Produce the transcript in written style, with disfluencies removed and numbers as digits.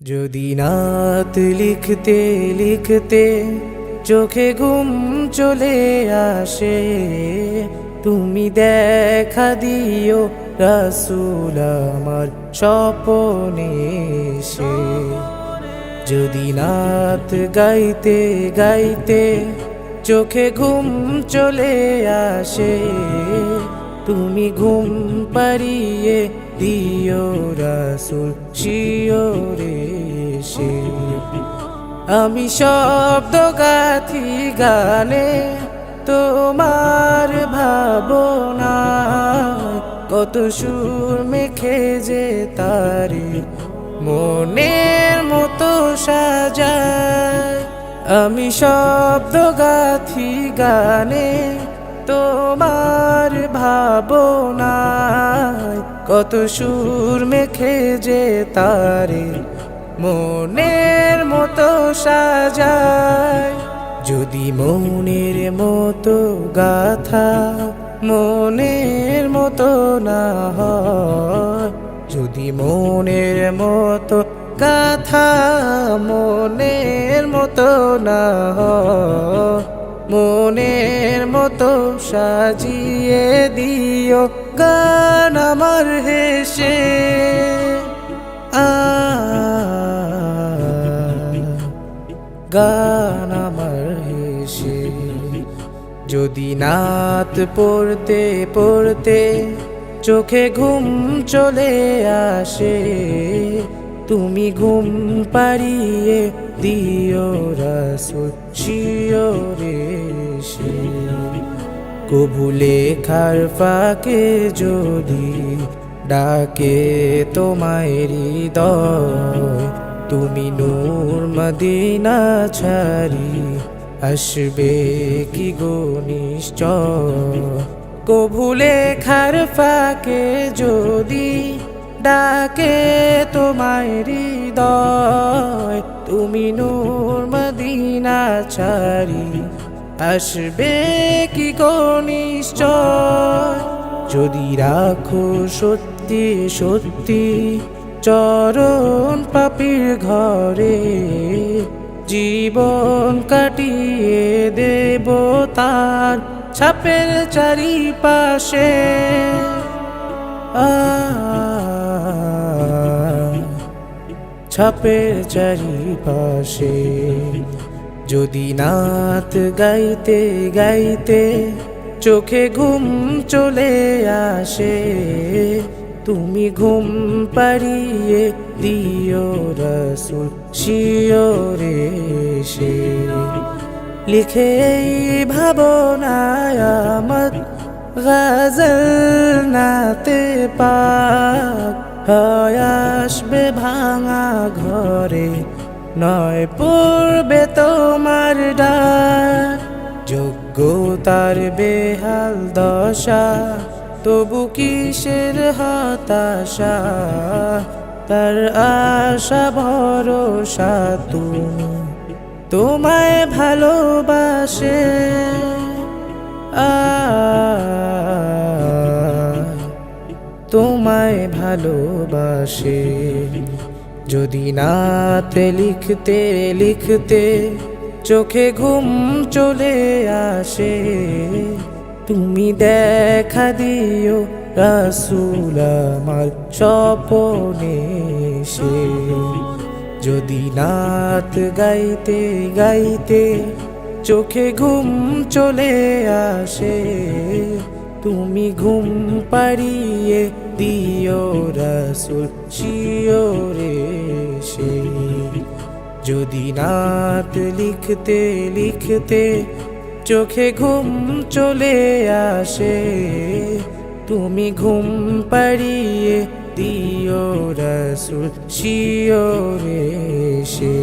যদি নাত লিখতে লিখতে চোখে ঘুম চলে আসে, তুমি দেখা দিও রাসূল আমার স্বপনে এসে। যদি নাত গাইতে গাইতে চোখে ঘুম চলে আসে, তুমি ঘুম পাড়িয়ে দিও রাসূল শিওরে এসে। আমি শব্দ গাথি গানে তোমার ভাবনা, কত সুর মেখে যে তারে মনের মতো সাজায়। আমি শব্দ গাথি গানে তোমার ভাবনায়, কত সুর মেখে যে তারে মনের মতো সাজায়। যদি মনের মতো গাথা মনের মতো না হয়, যদি মনের মতো গাথা মনের মতো না হয়, মনের মতো সাজিয়ে দিও গান আমার হেসে। গান আমার হেসে। যদি নাত পড়তে পড়তে চোখে ঘুম চলে আসে, তুমি ঘুম পাড়িয়ে দিও রাসূল শিওরে এসে। কবু লেখার ফাঁকে যদি ডাকে তোমায় হৃদয়, তুমি নূর মদিনা ছাড়ি আসবে কি গো নিশ্চয়। কবু লেখার ফাঁকে যদি ডাকে তোমায় হৃদয়, তুমি নূর মদিনা ছাড়ি আসবে কি গো নিশ্চয়। যদি রাখো সত্যি সত্যি চরণ পাপীর ঘরে, জীবন কাটিয়ে দেব তার ছাপের চারিপাশে। ছাপের চারিপাশে। যদি নাত গাইতে গাইতে চোখে ঘুম চলে আসে, তুমি ঘুম পাড়িয়ে দিও রাসূল শিওরে এসে। লিখে ভাবনায় আমার গজল নাতে পাক, হয় আসবে ভাঙা ঘরে নয় পড়বে তোমার ডাক। যোগ্যতার বেহাল দশা তবু কিসের হতাশা, তার আশা ভরসা তুমি তোমায় ভালোবাসে। তোমায় ভালোবাসে। যদি নাত লিখতে লিখতে চোখে ঘুম চলে আসে, তুমি দেখা দিও রাসূল আমার স্বপনে এসে। যদি নাত গাইতে গাইতে চোখে ঘুম চলে আসে, তুমি ঘুম পাড়িয়ে দিও রাসূল শিওরে এসে। যদি নাত লিখতে লিখতে চোখে ঘুম চলে আসে, তুমি ঘুম পাড়িয়ে দিও রাসূল শিওরে এসে।